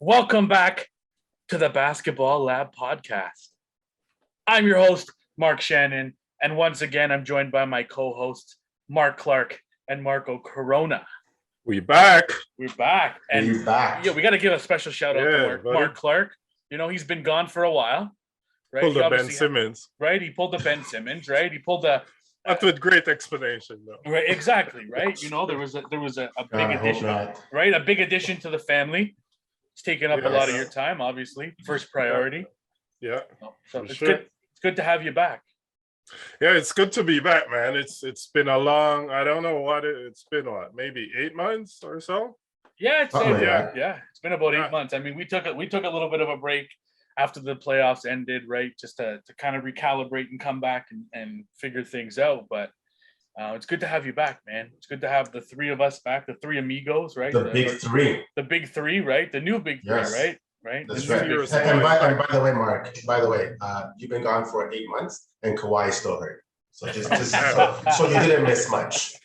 Welcome back to the Basketball Lab podcast. I'm your host, Mark Shannon, and once again, I'm joined by my co-hosts, Mark Clark and Marco Corona. We're back. And We're back. Yeah, we got to give a special shout out to Mark Clark. You know, he's been gone for a while, right? Pulled the Ben Simmons. Right? He pulled the Ben Simmons, right? He pulled the... Not with great explanation, though. Right, exactly, right? You know, there was a big addition, right? A big addition to the family. It's taking up a lot of your time, obviously. First priority. Yeah. So it's good. It's good to have you back. Yeah, it's good to be back, man. It's been a long, I don't know what it's been, maybe 8 months or so? Yeah, it's been about 8 months. I mean, we took a little bit of a break after the playoffs ended, right? Just to kind of recalibrate and come back and figure things out. But it's good to have you back, man. It's good to have the three of us back, the three amigos, right? The big three. The big three, right? The new big three, right? Right. That's right. And by the way, Mark, you've been gone for 8 months and Kawhi is still hurt. So so you didn't miss much.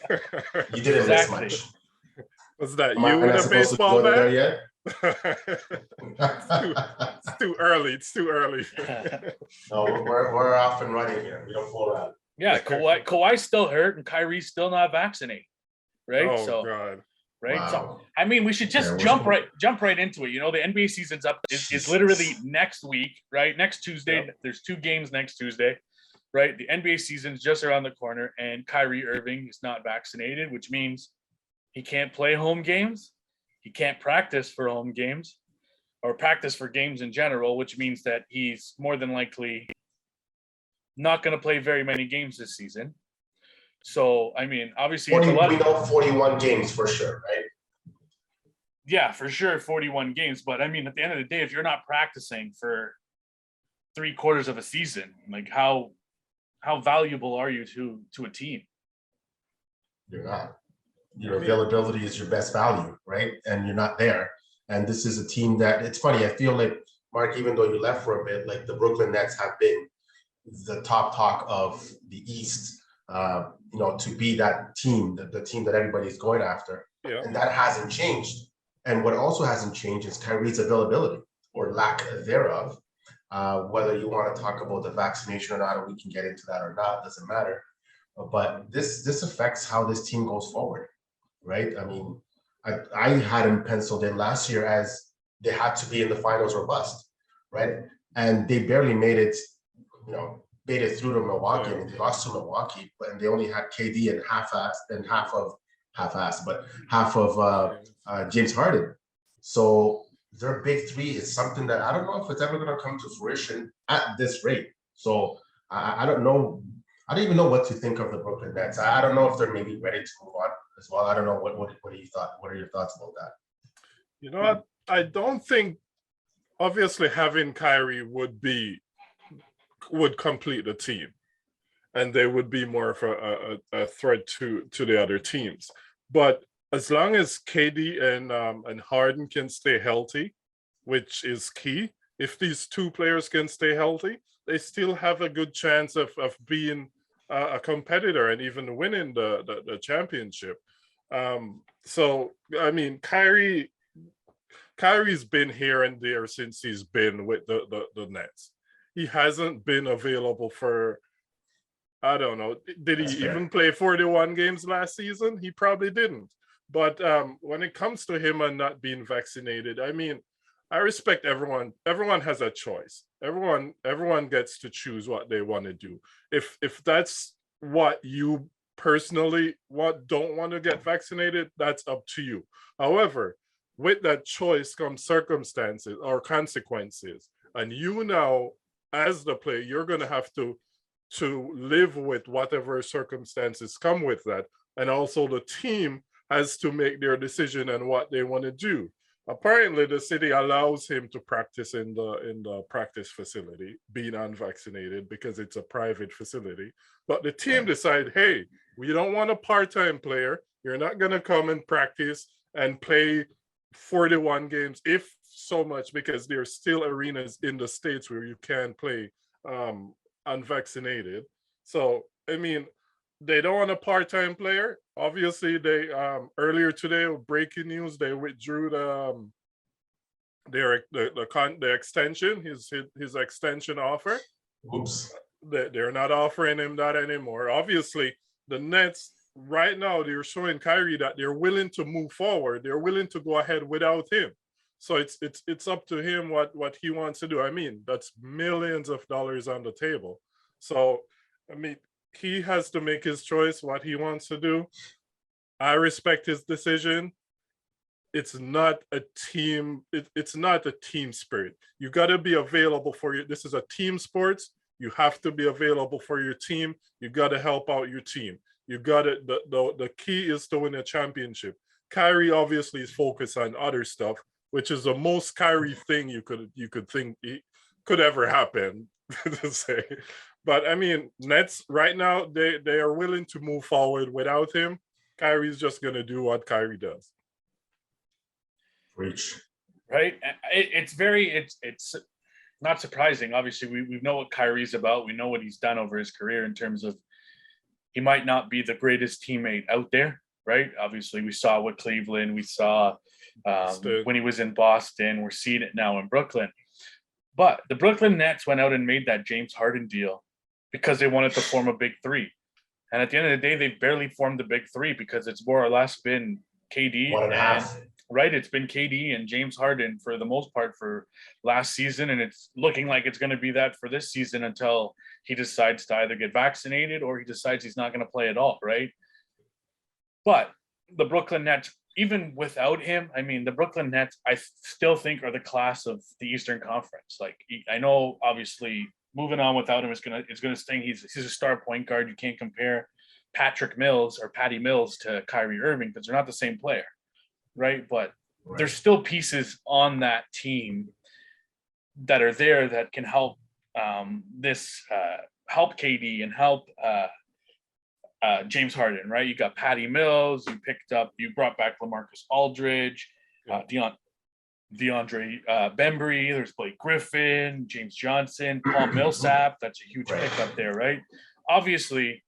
You didn't miss much. Was that you with a baseball bat? It's too early. It's too early. No, we're off and running here. We don't fool around. Yeah, Kawhi's still hurt and Kyrie's still not vaccinated, right? Oh God. Right. Wow. So I mean, we should just jump right into it. You know, the NBA season's up. It's literally next week, right? Next Tuesday. Yep. There's 2 games next Tuesday, right? The NBA season's just around the corner, and Kyrie Irving is not vaccinated, which means he can't play home games. He can't practice for home games or practice for games in general, which means that he's more than likely not going to play very many games this season. So, I mean, obviously, we know 41 games for sure, right? Yeah, for sure, 41 games. But I mean, at the end of the day, if you're not practicing for 3/4 of a season, like how valuable are you to a team? You're not. Your availability is your best value, right? And you're not there. And this is a team that, it's funny, I feel like, Mark, even though you left for a bit, like the Brooklyn Nets have been the top talk of the East. To be that team, the team that everybody's going after. Yeah. And that hasn't changed. And what also hasn't changed is Kyrie's availability or lack thereof. Whether you want to talk about the vaccination or not, or we can get into that or not, doesn't matter. But this affects how this team goes forward, right? I mean, I had him penciled in last year as they had to be in the finals or bust, right? And they barely made it, made it through to Milwaukee. I mean, they lost to Milwaukee, and they only had KD and half of James Harden. So their big three is something that I don't know if it's ever going to come to fruition at this rate. So I don't know. I don't even know what to think of the Brooklyn Nets. I don't know if they're maybe ready to move on as well. I don't know. What do you thought? What are your thoughts about that? You know what? I don't think, obviously, having Kyrie would complete the team, and they would be more of a threat to the other teams. But as long as KD and Harden can stay healthy, which is key, if these 2 players can stay healthy, they still have a good chance of being a competitor and even winning the championship. So I mean, Kyrie's been here and there since he's been with the Nets. He hasn't been available for, I don't know, did he even play 41 games last season? He probably didn't. But when it comes to him and not being vaccinated, I mean, I respect everyone. Everyone has a choice. Everyone gets to choose what they want to do. If that's what you personally don't want to get vaccinated, that's up to you. However, with that choice comes circumstances or consequences. And as the player, you're going to have to live with whatever circumstances come with that. And also the team has to make their decision on what they want to do. Apparently, the city allows him to practice in the practice facility, being unvaccinated, because it's a private facility. But the team decide, hey, we don't want a part-time player. You're not going to come and practice and play 41 games, if so much, because there are still arenas in the States where you can play unvaccinated. So, I mean, they don't want a part-time player. Obviously, they earlier today, breaking news, they withdrew the extension, his extension offer. Oops. They're not offering him that anymore. Obviously, the Nets right now, they're showing Kyrie that they're willing to move forward. They're willing to go ahead without him. So it's up to him what he wants to do. I mean, that's millions of dollars on the table. So I mean, he has to make his choice what he wants to do. I respect his decision. It's not a team. It's not a team spirit. You got to be available for you. This is a team sports. You have to be available for your team. You got to help out your team. You got to. The key is to win a championship. Kyrie obviously is focused on other stuff, which is the most Kyrie thing you could think could ever happen to say. But I mean, Nets right now they are willing to move forward without him. Kyrie's just gonna do what Kyrie does. Preach. Right? It's not surprising. Obviously, we know what Kyrie's about. We know what he's done over his career in terms of he might not be the greatest teammate out there, right? Obviously, we saw with Cleveland. We saw when he was in Boston. We're seeing it now in Brooklyn. But the Brooklyn Nets went out and made that James Harden deal because they wanted to form a big three. And at the end of the day, they barely formed the big three because it's more or less been KD. 1.5. Right, it's been KD and James Harden for the most part for last season, and it's looking like it's going to be that for this season until he decides to either get vaccinated or he decides he's not going to play at all, right? But the Brooklyn Nets, even without him, I mean, the Brooklyn Nets, I still think are the class of the Eastern Conference. Like, I know, obviously, moving on without him is gonna sting. He's a star point guard. You can't compare Patrick Mills or Patty Mills to Kyrie Irving because they're not the same player. Right, but there's still pieces on that team that are there that can help help KD and help James Harden. Right, you got Patty Mills. You brought back LaMarcus Aldridge, DeAndre Bembry. There's Blake Griffin, James Johnson, Paul Millsap. That's a huge pickup there, right? Obviously,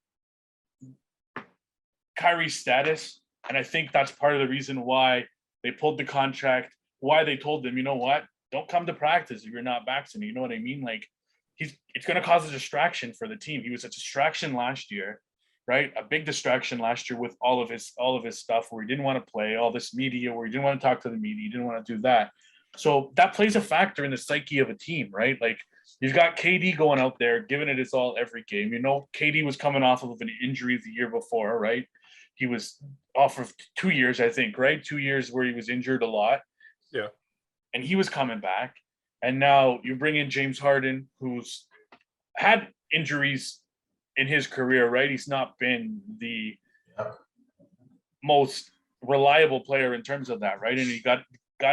Kyrie's status. And I think that's part of the reason why they pulled the contract, why they told them, you know what, don't come to practice if you're not vaccinated. You know what I mean? Like, it's going to cause a distraction for the team. He was a distraction last year, right? A big distraction last year with all of his stuff where he didn't want to play, all this media where he didn't want to talk to the media, he didn't want to do that. So that plays a factor in the psyche of a team, right? Like, you've got KD going out there, giving it his all every game. You know, KD was coming off of an injury the year before, right? He was off of 2 years, I think, right? 2 years where he was injured a lot. Yeah. And he was coming back. And now you bring in James Harden, who's had injuries in his career, right? He's not been the most reliable player in terms of that, right? And he got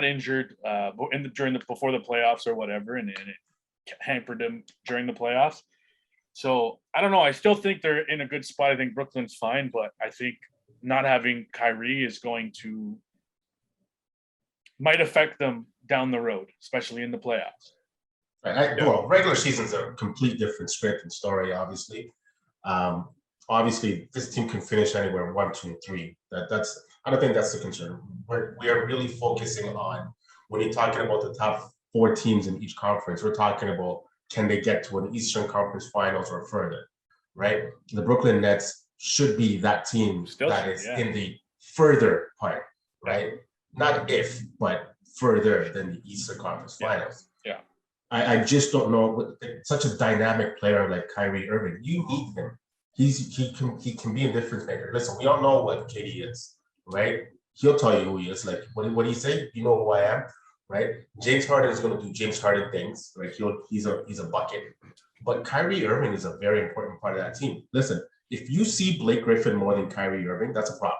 injured before the playoffs or whatever, and it hampered him during the playoffs. So I don't know. I still think they're in a good spot. I think Brooklyn's fine, but I think not having Kyrie is might affect them down the road, especially in the playoffs. Right. Well, regular season's a complete different script and story, obviously. Obviously, this team can finish anywhere 1, 2, 3. I don't think that's the concern. We are really focusing on, when you're talking about the top 4 teams in each conference, we're talking about, can they get to an Eastern Conference Finals or further, right? The Brooklyn Nets should be that team in the further part, right? Not if, but further than the Eastern Conference Finals. Yeah. I just don't know. Such a dynamic player like Kyrie Irving, you need him. He can be a difference maker. Listen, we all know what KD is, right? He'll tell you who he is. Like, what do you say? You know who I am, right? James Harden is going to do James Harden things, right? He's a bucket. But Kyrie Irving is a very important part of that team. Listen, if you see Blake Griffin more than Kyrie Irving, that's a problem.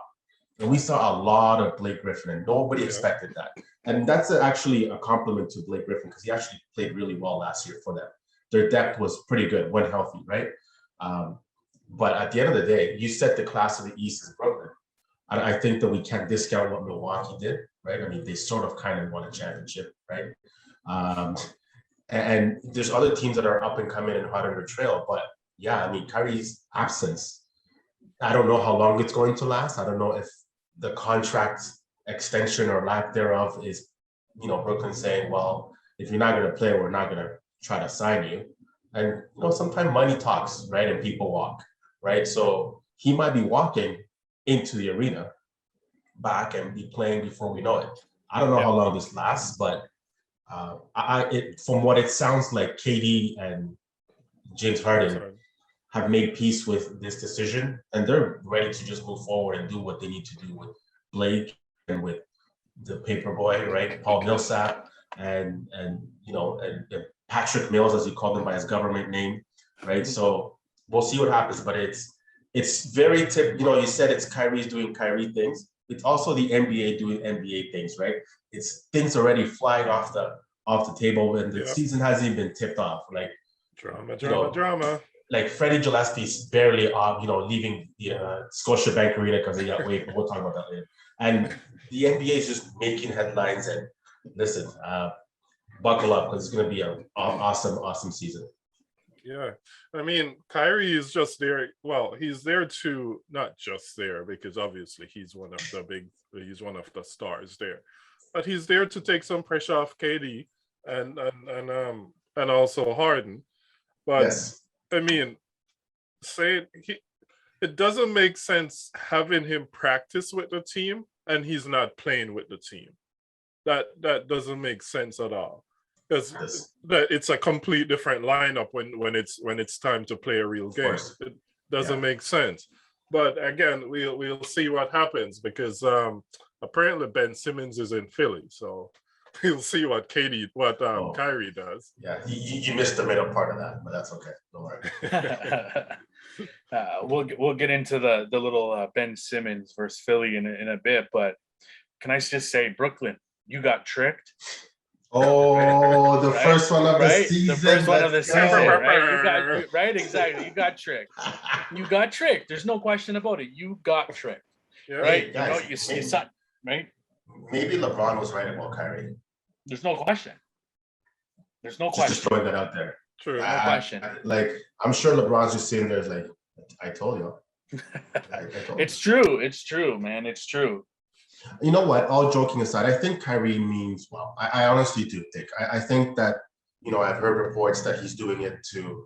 And we saw a lot of Blake Griffin, and nobody expected that. And that's actually a compliment to Blake Griffin, because he actually played really well last year for them. Their depth was pretty good when healthy, right? But at the end of the day, you set the class of the East as Brooklyn. I think that we can't discount what Milwaukee did, right? I mean, they sort of kind of won a championship, right? And there's other teams that are up and coming and hot on their trail. But yeah, I mean, Kyrie's absence, I don't know how long it's going to last. I don't know if the contract extension or lack thereof is Brooklyn saying, well, if you're not going to play, we're not going to try to sign you. And, sometimes money talks, right? And people walk, right? So he might be walking into the arena back and be playing before we know it. I don't know how long this lasts, but from what it sounds like, KD and James Harden have made peace with this decision, and they're ready to just move forward and do what they need to do with Blake and with the paper boy, right? Paul Millsap and Patrick Mills, as you call him by his government name, right? So we'll see what happens, but it's very you said it's Kyrie's doing Kyrie things. It's also the NBA doing NBA things, right? It's things already flying off the table, and the season hasn't even been tipped off. Like drama. Like Freddie Gillespie's barely leaving the Scotiabank Arena because he got waived. But we'll talk about that later. And the NBA is just making headlines. And listen, buckle up because it's going to be an awesome season. Yeah, I mean, Kyrie is just there. Well, he's there to not just there because obviously he's one of the stars there, but he's there to take some pressure off KD and also Harden. But yes. I mean, it doesn't make sense having him practice with the team and he's not playing with the team. That doesn't make sense at all. Because it's a complete different lineup when it's time to play a real game. It doesn't make sense. But again, we'll see what happens because apparently Ben Simmons is in Philly, so we'll see what Kyrie does. Yeah, you missed the middle part of that, but that's okay. Don't We'll worry. we'll get into the little Ben Simmons versus Philly in a bit, but can I just say, Brooklyn, you got tricked. Oh, the first one of the season. The first one of the season, right? Exactly. You got tricked. You got tricked. There's no question about it. You got tricked. Yeah. Right? Guys, you saw, right? Maybe LeBron was right about Kyrie. There's no question. Just throwing that out there. True. No question. I'm sure LeBron's just sitting there like, I told you. It's true. It's true, man. It's true. You know what? All joking aside, I think Kyrie means well. I honestly do think. I think that, I've heard reports that he's doing it to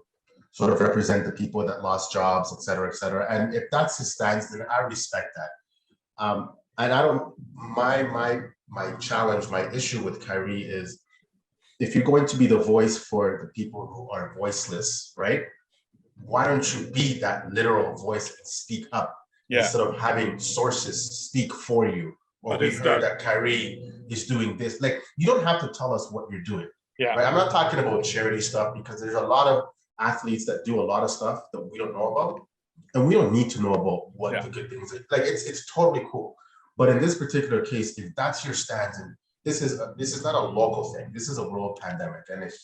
sort of represent the people that lost jobs, et cetera, et cetera. And if that's his stance, then I respect that. And I don't, my challenge, my issue with Kyrie is if you're going to be the voice for the people who are voiceless, right? Why don't you be that literal voice and speak up instead of having sources speak for you? Or we heard that Kyrie is doing this. Like, you don't have to tell us what you're doing. Yeah. Right? I'm not talking about charity stuff because there's a lot of athletes that do a lot of stuff that we don't know about. And we don't need to know about what the good things are. Like, it's totally cool. But in this particular case, if that's your stance, and this is not a local thing, this is a world pandemic. And if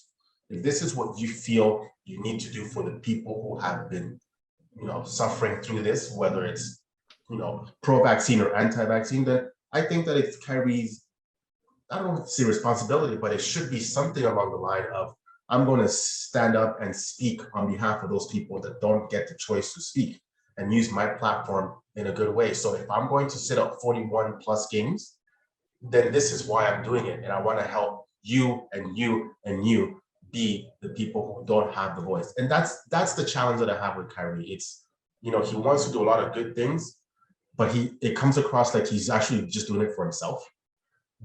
this is what you feel you need to do for the people who have been, suffering through this, whether it's, pro-vaccine or anti-vaccine, then I think that it's Kyrie's, I don't want to say responsibility, but it should be something along the line of, I'm going to stand up and speak on behalf of those people that don't get the choice to speak and use my platform in a good way. So if I'm going to sit out 41 plus games, then this is why I'm doing it. And I want to help you and you and you be the people who don't have the voice. And that's the challenge that I have with Kyrie. It's, he wants to do a lot of good things, but it comes across like he's actually just doing it for himself.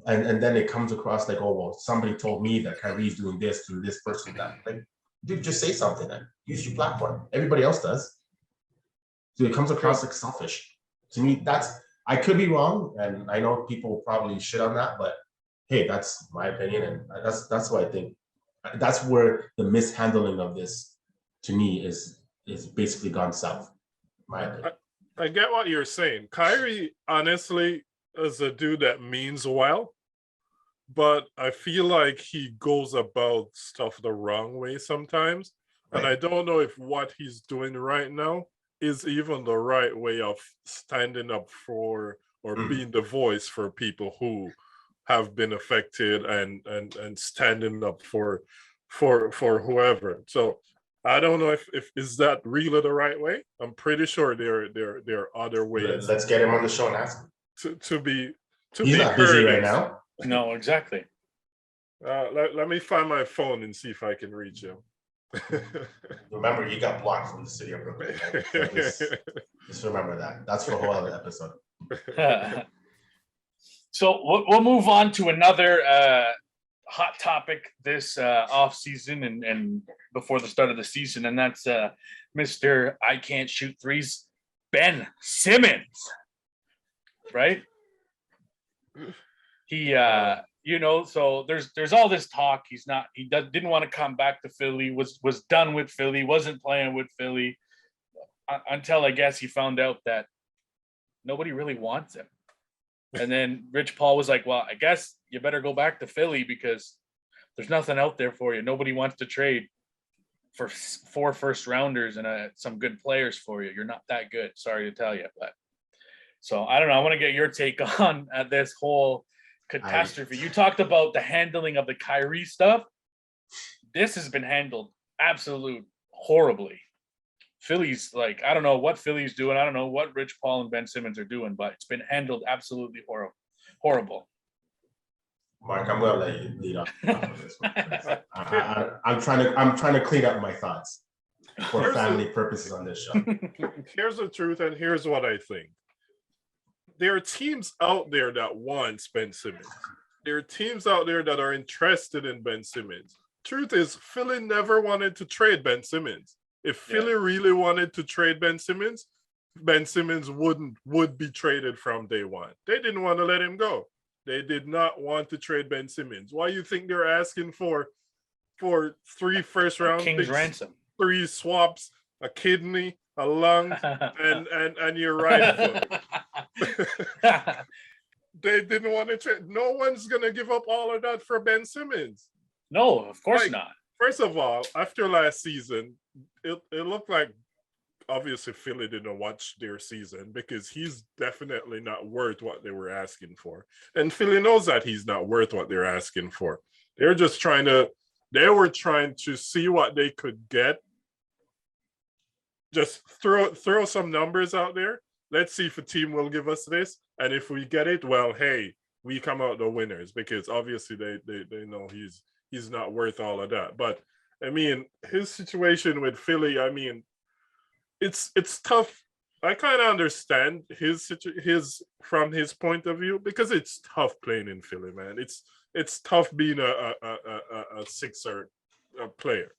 And then it comes across like, oh, well, somebody told me that Kyrie's doing this through this person, that. Like, dude, just say something then. Use your platform. Everybody else does. So it comes across like selfish. To me, I could be wrong, and I know people will probably shit on that, but hey, that's my opinion, and that's what I think. That's where the mishandling of this, to me, is basically gone south. My opinion. I get what you're saying. Kyrie, honestly, is a dude that means well, but I feel like he goes about stuff the wrong way sometimes. Right. And I don't know if what he's doing right now is even the right way of standing up for or being the voice for people who have been affected and standing up for whoever. So I don't know if is that really the right way. I'm pretty sure there are other ways. Let's get him on the show and ask him. To be He's not busy right now. No, exactly. Let me find my phone and see if I can reach him. Remember, you got blocked from the city of Brooklyn. Right? So just remember that. That's for a whole other episode. So we'll move on to another hot topic this off season and before the start of the season, and that's Mr. I can't shoot threes, Ben Simmons. Right? He so there's all this talk. Didn't want to come back to Philly, was done with Philly, wasn't playing with Philly until I guess he found out that nobody really wants him. And then Rich Paul was like, well, I guess you better go back to Philly because there's nothing out there for you. Nobody wants to trade for 4 first rounders and some good players for you. You're not that good. Sorry to tell you. But so I don't know. I want to get your take on this whole catastrophe. You talked about the handling of the Kyrie stuff. This has been handled absolutely horribly. Philly's like, I don't know what Philly's doing. I don't know what Rich Paul and Ben Simmons are doing, but it's been handled absolutely horrible. Mark, I'm gonna let you lead off this one. I'm trying to clean up my thoughts for family purposes on this show. Here's the truth, and here's what I think. There are teams out there that want Ben Simmons. There are teams out there that are interested in Ben Simmons. Truth is, Philly never wanted to trade Ben Simmons. If Philly really wanted to trade Ben Simmons would be traded from day one. They didn't want to let him go. They did not want to trade Ben Simmons. Why you think they're asking for 3 first round King's picks, ransom, 3 swaps, a kidney, a lung, and your right foot? They didn't want to trade. No one's gonna give up all of that for Ben Simmons. No, of course not. First of all, after last season, it looked like obviously Philly didn't watch their season because he's definitely not worth what they were asking for. And Philly knows that he's not worth what they're asking for. They were trying to see what they could get. Just throw some numbers out there. Let's see if a team will give us this. And if we get it, well, hey, we come out the winners because obviously they know he's not worth all of that. But I mean, his situation with Philly, I mean, it's tough. I kind of understand his from his point of view because it's tough playing in Philly, man. It's tough being a Sixer player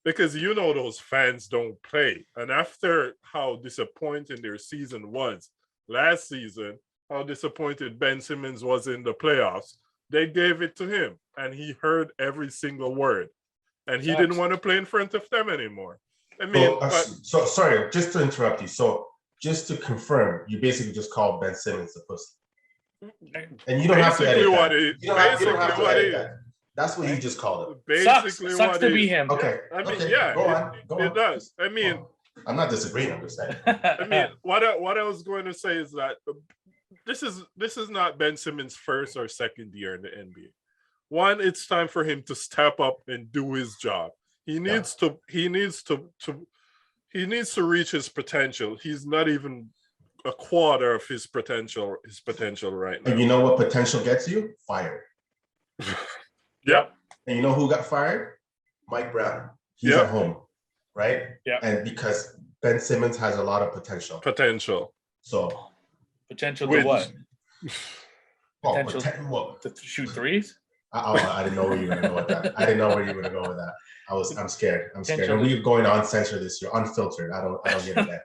because those fans don't play. And after how disappointing their season was last season, how disappointed Ben Simmons was in the playoffs, they gave it to him, and he heard every single word. And he didn't want to play in front of them anymore. I mean, so sorry, just to interrupt you. So just to confirm, you basically just called Ben Simmons the pussy, and you don't have to edit that. You don't have to edit that. That's what you just called it. Basically, sucks to be him. Okay. I mean, okay. yeah, Go on. It does. I mean, I'm not disagreeing. I'm just saying. I mean, what I was going to say is that this is not Ben Simmons' first or second year in the NBA. One, it's time for him to step up and do his job. He needs to reach his potential. He's not even a quarter of his potential right now. And you know what potential gets you? Fired. Yep. And you know who got fired? Mike Brown. He's at home, right? Yeah. And because Ben Simmons has a lot of potential. So potential to what? Potential to shoot threes? I didn't know where you were going to go with that. I'm scared. And we're going on censor this year, unfiltered. I don't get that.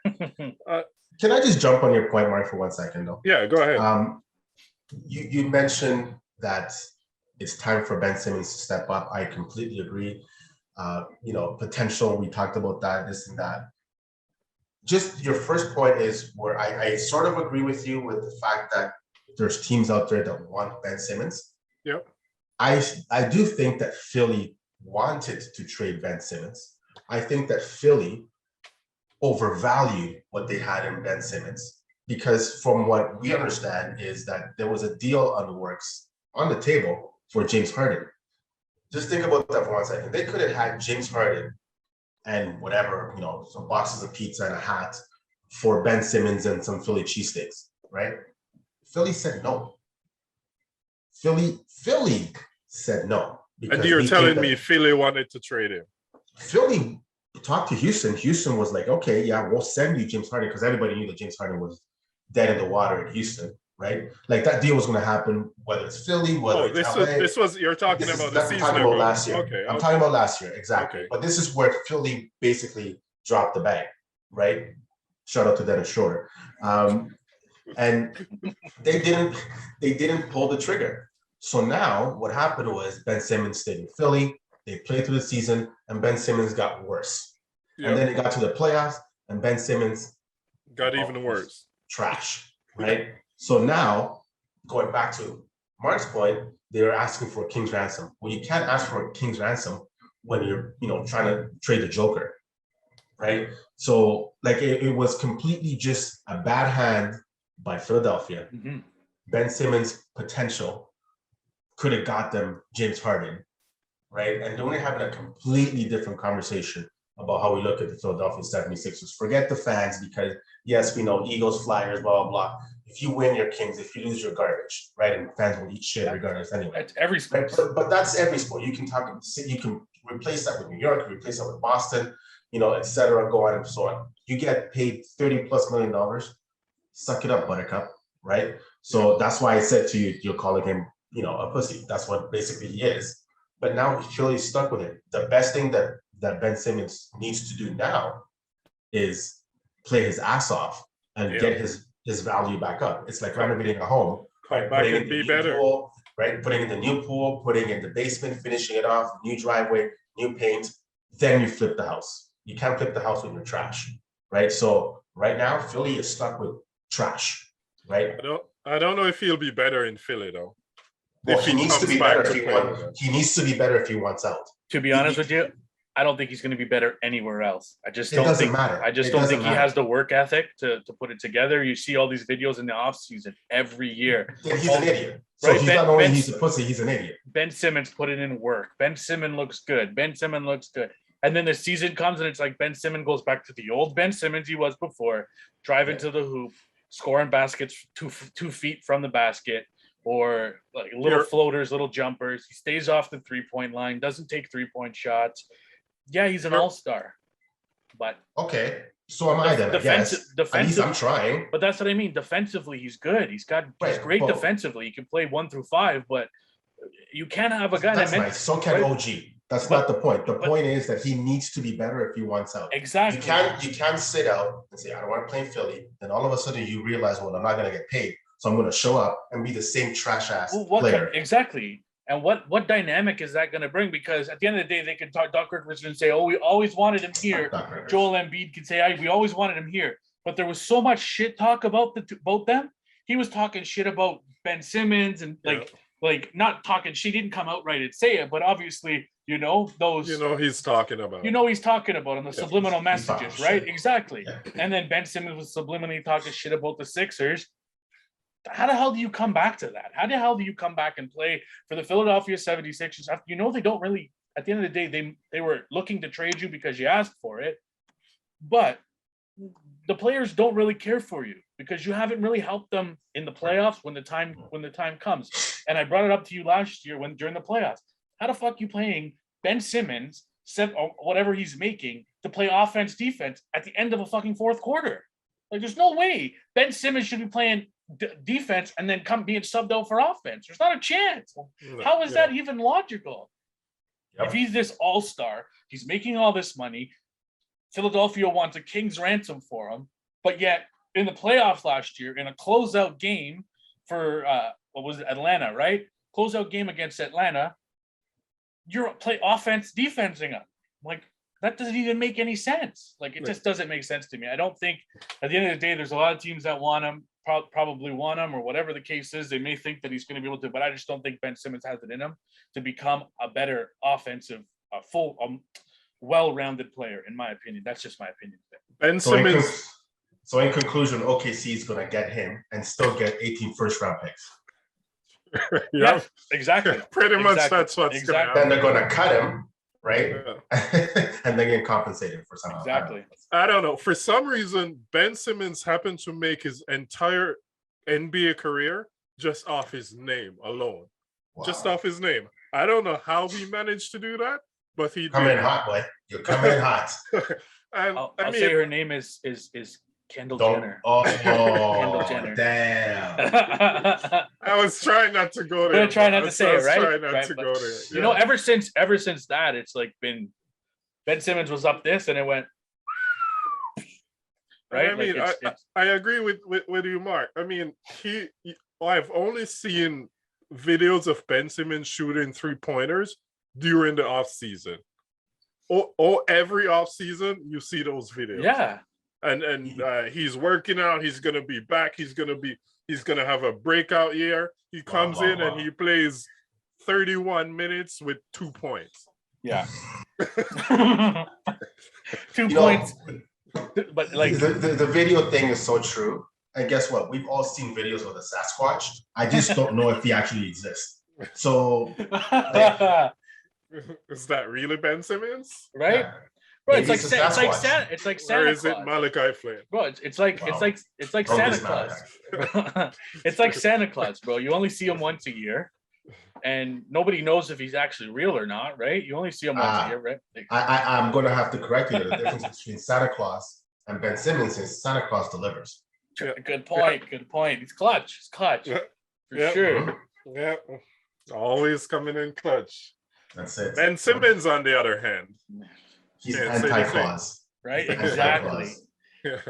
Can I just jump on your point, Mark, for 1 second, though? Yeah, go ahead. You mentioned that it's time for Ben Simmons to step up. I completely agree. Potential. We talked about that, this and that. Just your first point is where I sort of agree with you with the fact that there's teams out there that want Ben Simmons. Yep. I do think that Philly wanted to trade Ben Simmons. I think that Philly overvalued what they had in Ben Simmons because from what we understand is that there was a deal on the works, on the table for James Harden. Just think about that for 1 second. They could have had James Harden and whatever, some boxes of pizza and a hat for Ben Simmons and some Philly cheesesteaks, right? Philly said no. Philly said no. And you're telling me Philly wanted to trade him? Philly talked to Houston. Houston was like, okay, yeah, we'll send you James Harden, because everybody knew that James Harden was dead in the water in Houston, right? Like that deal was going to happen, whether it's Philly, whether it's LA. This was you're talking about the season talking ago. About last year. Okay, I'm talking about last year, exactly. Okay. But this is where Philly basically dropped the bag, right? Shout out to Dennis Schroeder. And they didn't pull the trigger. So now what happened was Ben Simmons stayed in Philly. They played through the season, and Ben Simmons got worse. Yep. And then it got to the playoffs, and Ben Simmons got even worse. Trash, right? So now, going back to Mark's point, they were asking for a king's ransom. Well, you can't ask for a king's ransom when you're, trying to trade the Joker, right? So, like, it was completely just a bad hand by Philadelphia. Mm-hmm. Ben Simmons' potential could have got them James Harden, right? And then we're having a completely different conversation about how we look at the Philadelphia 76ers. Forget the fans, because yes, we know Eagles, Flyers, blah, blah, blah. If you win, you're kings. If you lose, you're garbage, right? And fans will eat shit regardless anyway. That's every sport. Right? But that's every sport. You can replace that with New York, replace that with Boston, et cetera, go on and so on. You get paid $30+ million. Suck it up, buttercup, right? So that's why I said to you, you're calling him, a pussy. That's what basically he is. But now Philly's stuck with it. The best thing that Ben Simmons needs to do now is play his ass off and get his value back up. It's like renovating a home. Come back and be better. Pool, right? Putting in the new pool, putting in the basement, finishing it off, new driveway, new paint. Then you flip the house. You can't flip the house when you're trash, right? So right now, Philly is stuck with trash, right? I don't know if he'll be better in Philly though. Well, he needs to be better if he wants. He needs to be better if he wants out. To be honest with you, I don't think he's going to be better anywhere else. I just don't think. I just don't think he has the work ethic to put it together. You see all these videos in the offseason every year. Yeah, he's an idiot. So right? He's not only he's a pussy, he's an idiot. Ben Simmons put it in work. Ben Simmons looks good. Ben Simmons looks good. And then the season comes and it's like Ben Simmons goes back to the old Ben Simmons he was before, driving to the hoop, scoring baskets 2 feet from the basket, or like little floaters, little jumpers. He stays off the 3-point line, doesn't take 3-point shots. Yeah, he's an all-star. But okay, so am I then, I guess. At least I'm trying. But that's what I mean. Defensively, he's good. He's great defensively. He can play 1 through 5, but you can't have a guy that's nice. So can OG. That's not the point. The point is that he needs to be better if he wants out. Exactly. You can't sit out and say, I don't want to play in Philly. Then all of a sudden you realize, well, I'm not going to get paid. So I'm going to show up and be the same trash ass player. Exactly. And what dynamic is that going to bring? Because at the end of the day, they can talk. Doc Rivers can say, "Oh, we always wanted him here." Joel Embiid can say, "We always wanted him here." But there was so much shit talk about both them. He was talking shit about Ben Simmons and like not talking. She didn't come out right and say it, but obviously, those. He's talking about. He's talking about on the subliminal messages, right? Shit. Exactly. Yeah. And then Ben Simmons was subliminally talking shit about the Sixers. How the hell do you come back to that? How the hell do you come back and play for the Philadelphia 76ers? They don't really, at the end of the day, they were looking to trade you because you asked for it. But the players don't really care for you because you haven't really helped them in the playoffs when the time comes. And I brought it up to you last year during the playoffs. How the fuck you playing Ben Simmons, or whatever he's making, to play offense, defense at the end of a fucking fourth quarter? Like, there's no way Ben Simmons should be playing defense and then being subbed out for offense. There's not a chance. How is that even logical? If he's this all-star, he's making all this money, Philadelphia wants a king's ransom for him, but yet in the playoffs last year, in a closeout game for Atlanta, right? Closeout game against Atlanta, you're play offense, defensing him. Like, that doesn't even make any sense. Like, it just doesn't make sense to me. I don't think at the end of the day, there's a lot of teams that want him, probably want him, or whatever the case is. They may think that he's going to be able to, but I just don't think Ben Simmons has it in him to become a better offensive, full, well-rounded player, in my opinion. That's just my opinion. Ben Simmons. So in conclusion, OKC is going to get him and still get 18 first-round picks. Yeah, exactly. Pretty much that's what's going to happen. Then they're going to cut him, right? Yeah. And they're getting compensated for something. Exactly. I don't know. For some reason, Ben Simmons happened to make his entire NBA career just off his name alone. Wow. Just off his name. I don't know how he managed to do that, but he Coming did. in hot, boy. You're coming in hot. And I'll say her name is Kendall Jenner. Oh, Kendall Jenner. Damn. I was trying not to go there. I'm trying not to say it, right? Trying not Right, to but, go there. You know, ever since that, it's like been Ben Simmons was up this, and it went right. I mean, I agree with you, Mark. I mean, I've only seen videos of Ben Simmons shooting 3-pointers during the off season. Every off season, you see those videos. Yeah. And he's working out. He's gonna be back. He's gonna have a breakout year. He comes in and he plays 31 minutes with 2 points. Yeah. 2 points. But like the video thing is so true. And guess what? We've all seen videos of the Sasquatch. I just don't know if he actually exists. So is that really Ben Simmons? Right? Yeah. Bro, Maybe it's like Santa Or is Claus. it Malachi Flynn? Bro, it's like Santa Claus. It's like Santa Claus, bro. You only see him once a year, and nobody knows if he's actually real or not, right? You only see him once a year, right? I'm going to have to correct you. The difference between Santa Claus and Ben Simmons is Santa Claus delivers. Good point. Good point. He's clutch. He's clutch. For sure. Yeah. Always coming in clutch. That's it. Ben Simmons, on the other hand, he's anti-Claus. Right? Exactly. Yeah.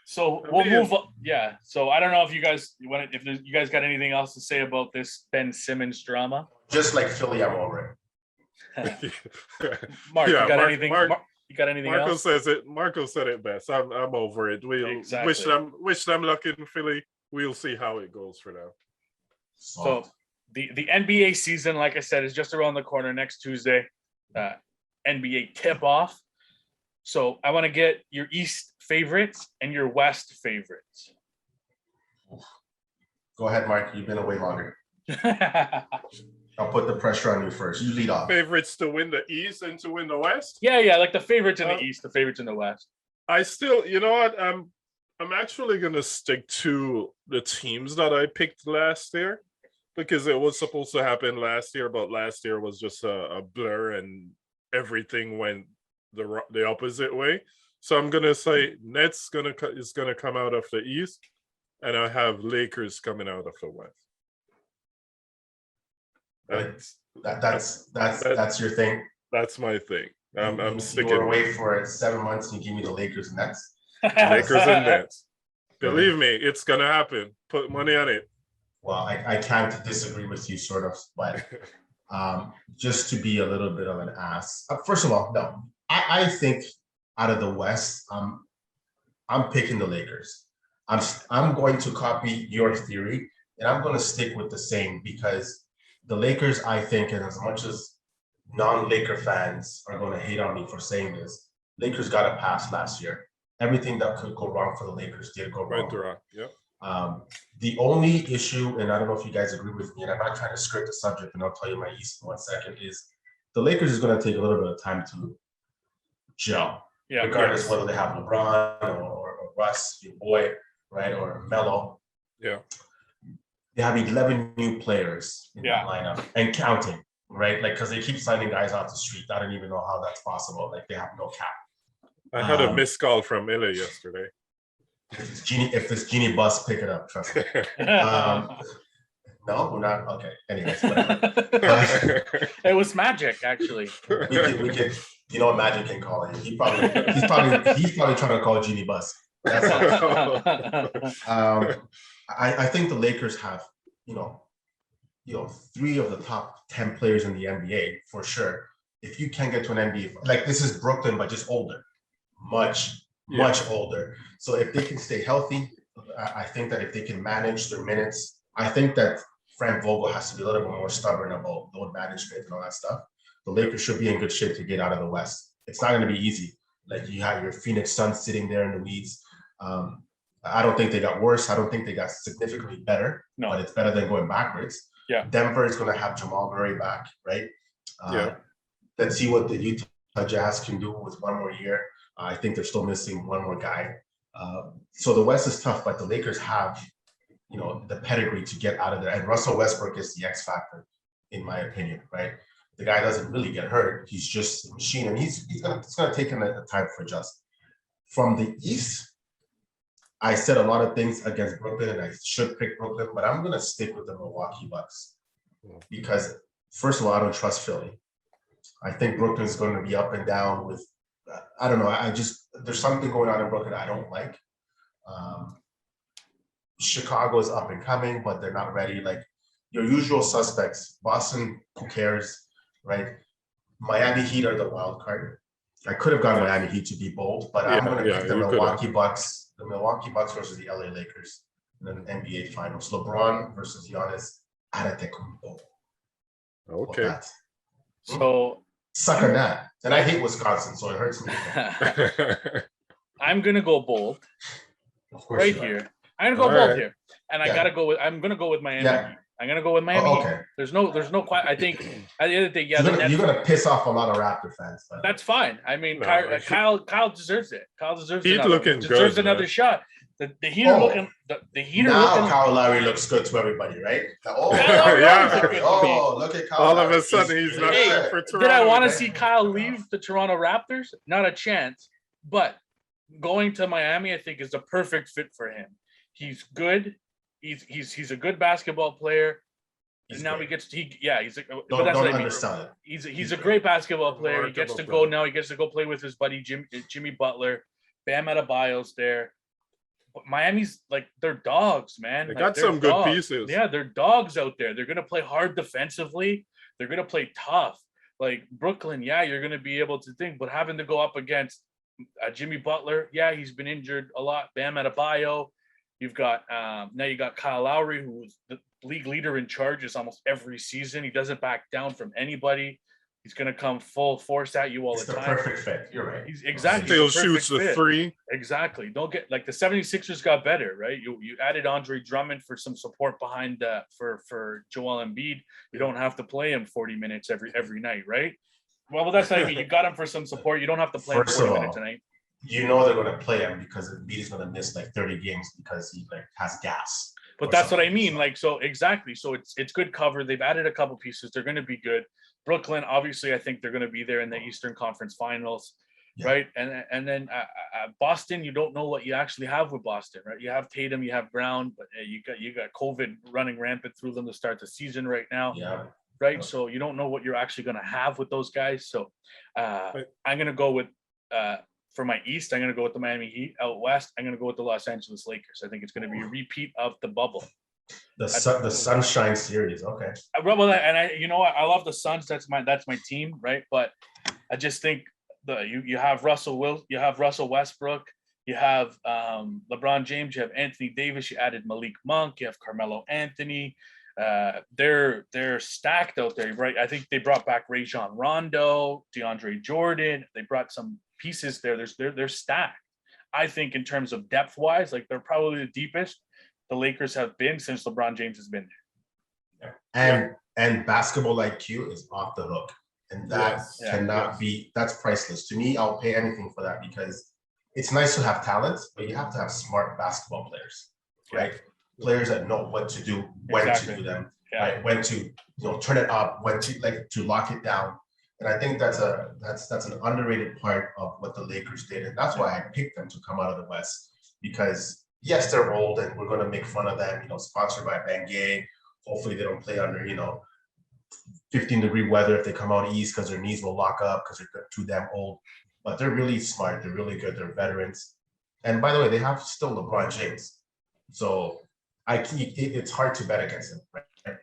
So we'll move on. Yeah. So I don't know if you guys you guys got anything else to say about this Ben Simmons drama. Just like Philly, I'm over it. Mark, you got anything? You got anything Marco else? said it best. I'm over it. We'll wish them luck in Philly. We'll see how it goes for now. So the NBA season, like I said, is just around the corner next Tuesday. NBA tip-off. So I want to get your East favorites and your West favorites. Go ahead, Mark. You've been away longer. I'll put the pressure on you first. You lead off. Favorites to win the East and to win the West? Yeah, like the favorites in the East, the favorites in the West. I still, you know what? I'm actually gonna stick to the teams that I picked last year because it was supposed to happen last year, but last year was just a blur and everything went the opposite way. So I'm gonna say Nets is gonna come out of the East, and I have Lakers coming out of the West. That's your thing. That's my thing. I'm sticking. You were away for 7 months and you give me the Lakers and Nets. Lakers and Nets. Believe me, it's gonna happen. Put money on it. Well, I can't disagree with you, sort of, but just to be a little bit of an ass. First of all, no, I think out of the West, I'm picking the Lakers. I'm going to copy your theory, and I'm going to stick with the same because the Lakers, I think, and as much as non-Laker fans are going to hate on me for saying this, Lakers got a pass last year. Everything that could go wrong for the Lakers did go wrong. Yep. The only issue, and I don't know if you guys agree with me, and I'm not trying to skirt the subject, and I'll tell you my East in 1 second, is the Lakers is going to take a little bit of time to gel. Yeah, regardless whether they have LeBron or Russ, your boy, right, or Melo. Yeah. They have 11 new players in the lineup and counting, right? Like, because they keep signing guys off the street. I don't even know how that's possible. Like, they have no cap. I had a missed call from Illa yesterday. If it's Genie Bus, pick it up. Trust me. No, we're not. Okay. Anyways, whatever. It was Magic, actually. We could. You know what Magic can call it? He's probably trying to call Genie Bus. That's I think the Lakers have, you know, 3 of the top 10 players in the NBA for sure. If you can get to an NBA, like this is Brooklyn, but just older, much older. So if they can stay healthy, I think that if they can manage their minutes, I think that Frank Vogel has to be a little bit more stubborn about load management and all that stuff. The Lakers should be in good shape to get out of the West. It's not going to be easy. Like you have your Phoenix Suns sitting there in the weeds. I don't think they got worse. I don't think they got significantly better, but it's better than going backwards. Yeah. Denver is going to have Jamal Murray back, right? Let's see what the Utah Jazz can do with 1 more year. I think they're still missing 1 more guy. So the West is tough, but the Lakers have, you know, the pedigree to get out of there. And Russell Westbrook is the X factor. in my opinion, right? The guy doesn't really get hurt. He's just a machine, and it's gonna take him a time to adjust. From the East, I said a lot of things against Brooklyn, and I should pick Brooklyn, but I'm gonna stick with the Milwaukee Bucks because, first of all, I don't trust Philly. I think Brooklyn's going to be up and down with, I don't know. There's something going on in Brooklyn I don't like. Chicago is up and coming, but they're not ready. Like your usual suspects. Boston, who cares, right? Miami Heat are the wild card. I could have gone Miami Heat to be bold, but I'm going to pick the Milwaukee Bucks. The Milwaukee Bucks versus the LA Lakers in an NBA Finals. LeBron versus Giannis Antetokounmpo. Okay. So sucker that, and I hate Wisconsin, so it hurts me. I'm gonna go bold. Of course, right here. I'm gonna go bold here, and I gotta go with. I'm gonna go with Miami. Yeah. I'm gonna go with Miami. Oh, okay. There's no. I think at the end of the day, you're gonna piss off a lot of Raptor fans. But that's fine. I mean, Kyle deserves it. Kyle deserves it. Deserves another shot. The Heat are looking. The Heat are looking. Kyle Lowry looks good to everybody, right? Look at Kyle. All of a sudden, he's not there for Toronto. Did I want to see Kyle leave the Toronto Raptors? Not a chance. But going to Miami, I think, is a perfect fit for him. He's good. He's a good basketball player. He's a. Don't understand it. He's a great basketball player. He gets to go now. He gets to go play with his buddy Jimmy Butler. Bam Adebayo's there. But Miami's like, they're dogs, man. They got some good pieces. Yeah, they're dogs out there. They're gonna play hard defensively. They're gonna play tough. Like Brooklyn, you're gonna be able to think, but having to go up against Jimmy Butler, he's been injured a lot. Bam Adebayo. You've got now you got Kyle Lowry, who's the league leader in charges almost every season. He doesn't back down from anybody. He's going to come full force at you all the time. Perfect fit. You're right. He's exactly. Still shoots the three. Exactly. Don't get like the 76ers got better, right? You added Andre Drummond for some support behind for Joel Embiid. You don't have to play him 40 minutes every night, right? Well, that's not even. You got him for some support. You don't have to play him 40 minutes a night. You know they're going to play him because Embiid is going to miss like 30 games because he has gas. But that's what I mean. Like, so exactly. So it's good cover. They've added a couple pieces. They're going to be good. Brooklyn, obviously, I think they're going to be there in the Eastern Conference Finals, right? And then Boston, you don't know what you actually have with Boston, right? You have Tatum, you have Brown, but you got COVID running rampant through them to start the season right now. Yeah. Right. So you don't know what you're actually going to have with those guys. So I'm going to go with for my East, I'm going to go with the Miami Heat. Out West, I'm going to go with the Los Angeles Lakers. I think it's going to be a repeat of the bubble. The Sunshine Series, okay. Well, and I love the Suns. That's my team, right? But I just think you have Russell Westbrook, you have LeBron James, you have Anthony Davis, you added Malik Monk, you have Carmelo Anthony. They're stacked out there, right? I think they brought back Rajon Rondo, DeAndre Jordan. They brought some pieces there. They're stacked. I think in terms of depth wise, like they're probably the deepest the Lakers have been since LeBron James has been there. And basketball IQ is off the hook, and that cannot be. That's priceless to me. I'll pay anything for that because it's nice to have talent, but you have to have smart basketball players, right? Players that know what to do, when to do them, right? When to turn it up, when to lock it down. And I think that's an underrated part of what the Lakers did, and that's why I picked them to come out of the West because. Yes, they're old, and we're going to make fun of them. Sponsored by Bengay. Hopefully, they don't play under 15-degree weather if they come out east because their knees will lock up because they're too damn old. But they're really smart. They're really good. They're veterans. And by the way, they have still LeBron James, so it's hard to bet against them. Right?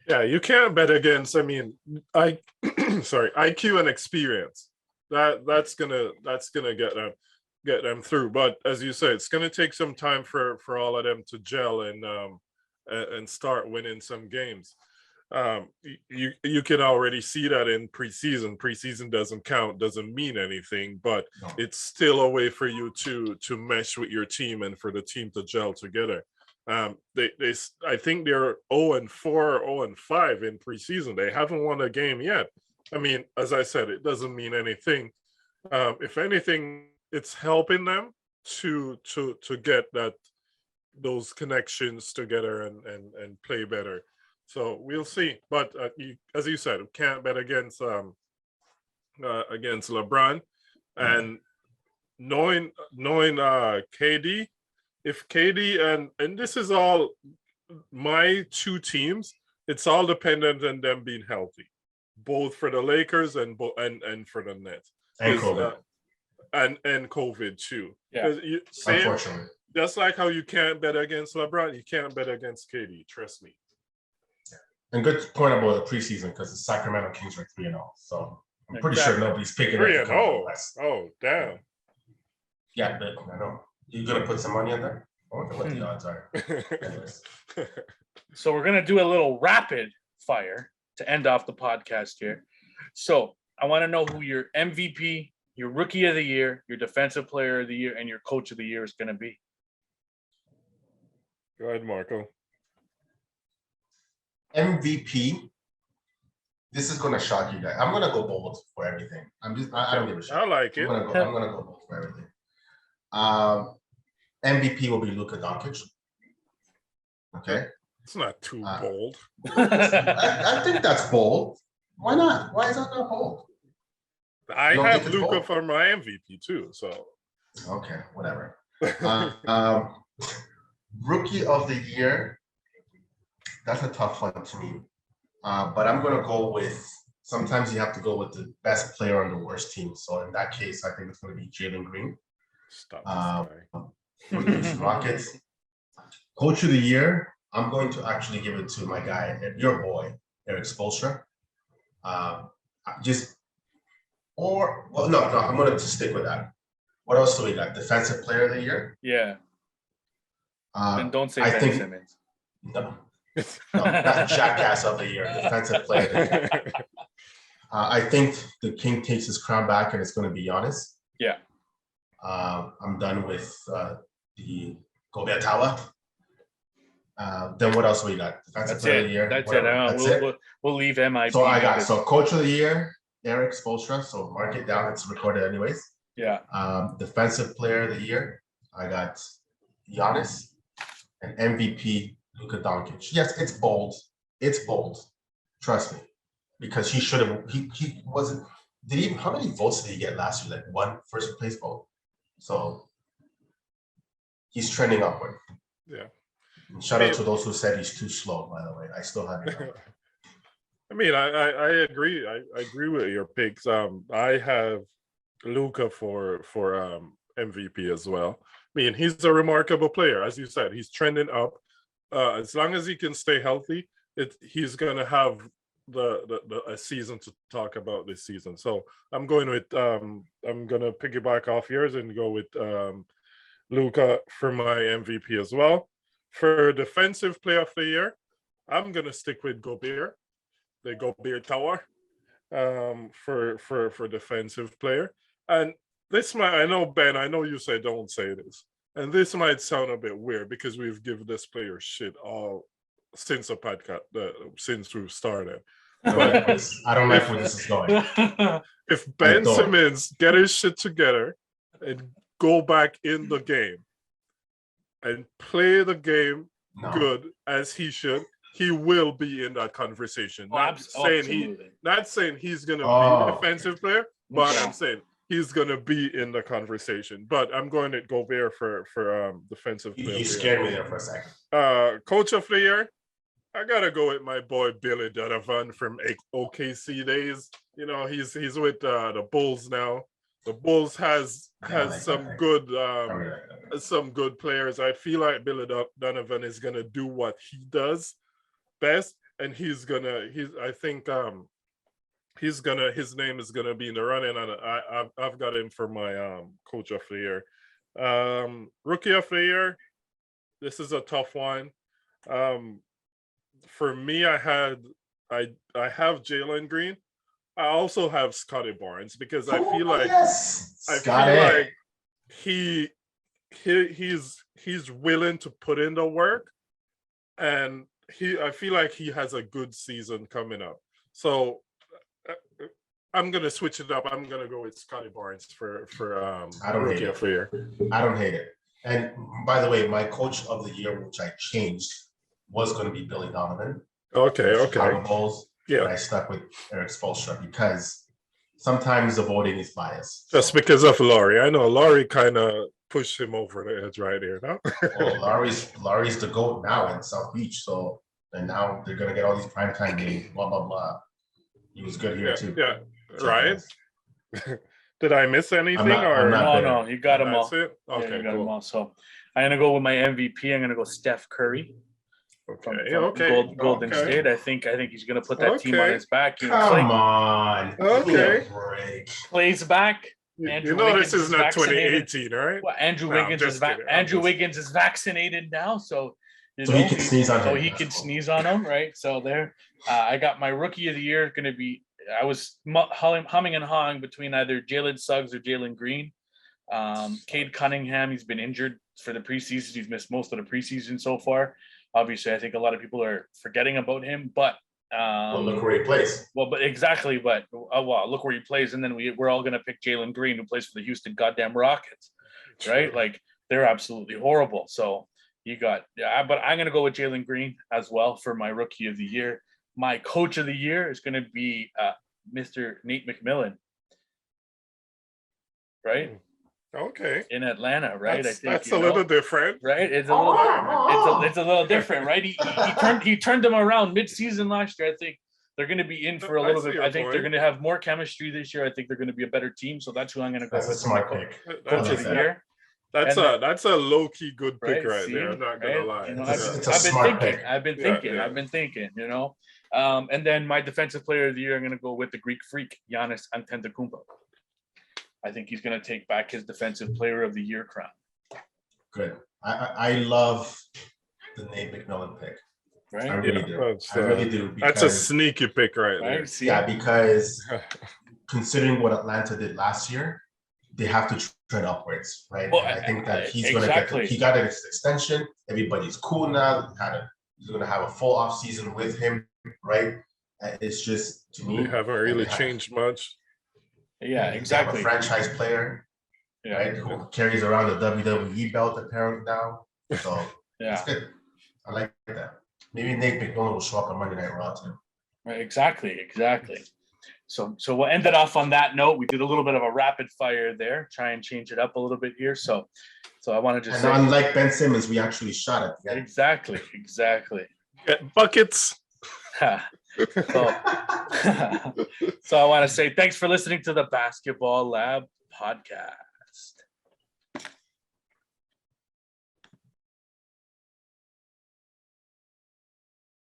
Yeah, you can't bet against. I mean, IQ and experience. That's gonna get them through, but as you say, it's going to take some time for all of them to gel and start winning some games. You can already see that in preseason doesn't count, doesn't mean anything, but it's still a way for you to mesh with your team and for the team to gel together. I think they're 0-4 or 0-5 in preseason. They haven't won a game yet. I mean, as I said, it doesn't mean anything. If anything, it's helping them to get those connections together and play better. So we'll see. But as you said, can't bet against LeBron, and knowing KD, if KD and this is all my two teams, it's all dependent on them being healthy, both for the Lakers and for the Nets, And COVID. And COVID too. Yeah. Unfortunately. Just like how you can't bet against LeBron, you can't bet against KD. Trust me. And good point about the preseason, because the Sacramento Kings are 3-0. So I'm pretty sure nobody's picking 3-0. Oh, damn. Yeah, but I know. You gonna put some money in there? I wonder what the odds are. So we're gonna do a little rapid fire to end off the podcast here. So I want to know who your MVP, your Rookie of the Year, your Defensive Player of the Year, and your Coach of the Year is gonna be. Go ahead, Marco. MVP. This is gonna shock you guys. I'm gonna go bold for everything. I don't give a shit. I like it. I'm gonna go bold for everything. MVP will be Luka Doncic. Okay. It's not too bold. I think that's bold. Why not? Why is that not bold? I have Luka for my MVP too. So okay, whatever. Rookie of the Year. That's a tough one to me. But I'm gonna go with. Sometimes you have to go with the best player on the worst team. So in that case, I think it's gonna be Jalen Green. Stop. Rockets. Coach of the Year. I'm going to actually give it to my guy, your boy, Eric Spoelstra. I'm going to stick with that. What else do we got? Defensive Player of the Year? Yeah. And don't say Ben Simmons. No, that's Jackass of the Year, Defensive Player of the Year. I think the King takes his crown back, and it's going to be Giannis. Yeah. I'm done with the Gobert Tower. Then what else we got? Defensive Player of the Year. That's it. We'll leave MIP. So I got Coach of the Year, Eric Spoelstra. So mark it down. It's recorded anyways. Yeah. Defensive Player of the Year, I got Giannis, and MVP Luka Doncic. Yes, it's bold. It's bold. Trust me, because he should have. He wasn't. Did he? How many votes did he get last year? Like one first place vote. So he's trending upward. Yeah. And shout out to those who said he's too slow, by the way. I still have it. I mean, I agree. I agree with your picks. I have Luka for MVP as well. I mean, he's a remarkable player. As you said, he's trending up. As long as he can stay healthy, he's gonna have a season to talk about this season. So I'm going with I'm gonna piggyback off yours and go with Luka for my MVP as well. For Defensive Player of the Year, I'm gonna stick with Gobert, the Gobert Tower, for defensive player. And this might, I know Ben, I know you say don't say this, and this might sound a bit weird because we've given this player shit all since the podcast, since we've started. But I don't like where this is going. If Ben Simmons get his shit together and go back in the game and play the game good as he should, he will be in that conversation. Not saying he's gonna be a defensive player, but I'm saying he's gonna be in the conversation. But I'm going to go there for defensive player. You scared me there for a second. Coach of the Year, I gotta go with my boy Billy Donovan from OKC days. You know, he's with the Bulls now. The Bulls has some good players. I feel like Billy Donovan is gonna do what he does best, and his name is gonna be in the running, and I've got him for my Coach of the Year. Rookie of the Year, this is a tough one. For me, I have Jalen Green. I also have Scotty Barnes because I feel like he's willing to put in the work, and I feel like he has a good season coming up. So I'm gonna switch it up. I'm gonna go with Scotty Barnes for Rookie of the Year. I don't hate it. And by the way, my Coach of the Year, which I changed, was going to be Billy Donovan. Okay, Chicago okay. Bulls. Yeah. But I stuck with Eric Spoelstra because sometimes the voting is biased. Just because of Laurie. I know Laurie kind of pushed him over the edge right here, no? Well, Laurie's the GOAT now in South Beach, so and now they're gonna get all these primetime games, blah blah blah. He was good here too. Yeah, right. Did I miss anything? I'm not No, you got them all. It? Yeah, Okay, you got them cool. all. So I'm gonna go with my MVP. I'm gonna go Steph Curry. Okay, Golden okay. State. I think he's gonna put that team on his back. Come on. Okay. Clay's back. You know this is not 2018, right? Well, Andrew Wiggins is vaccinated now, so he can sneeze on him. So he can sneeze on him, right? So there, I got my rookie of the year going to be. I was humming and hawing between either Jalen Suggs or Jalen Green. Cade Cunningham, he's been injured for the preseason. He's missed most of the preseason so far. Obviously, I think a lot of people are forgetting about him, but well, look where he plays. Well, but exactly, but look where he plays, and then we're all gonna pick Jalen Green, who plays for the Houston goddamn Rockets, right? Like they're absolutely horrible. So you got but I'm gonna go with Jalen Green as well for my rookie of the year. My coach of the year is gonna be Mr. Nate McMillan, right? Okay. In Atlanta, right? I think that's a little different, right? It's a little different, right? He turned them around mid-season last year. I think they're going to be in for a little bit. I think they're going to have more chemistry this year. I think they're going to be a better team. So that's who I'm going to go with. That's a smart pick. Coach of the year. That's a low-key good pick right there. I'm not gonna lie. You know, I've been thinking. You know, and then my defensive player of the year, I'm going to go with the Greek freak, Giannis Antetokounmpo. I think he's going to take back his defensive player of the year crown. Good. I love the Nate McMillan pick. Right. I really do. That's a sneaky pick right there. Yeah, because considering what Atlanta did last year, they have to trend upwards, right? Well, and I think that he's going to he got an extension. Everybody's cool now. He's going to have a full off season with him, right? It's just, to me, they haven't really changed much. Yeah, exactly. A franchise player, right? Who carries around the WWE belt apparently now. So it's good. I like that. Maybe Nate McMillan will show up on Monday Night Raw too. Right, exactly. So we'll end it off on that note. We did a little bit of a rapid fire there, try and change it up a little bit here. So I want to just say, unlike Ben Simmons, we actually shot at the end. Exactly. Get buckets. So I want to say thanks for listening to the Basketball Lab podcast.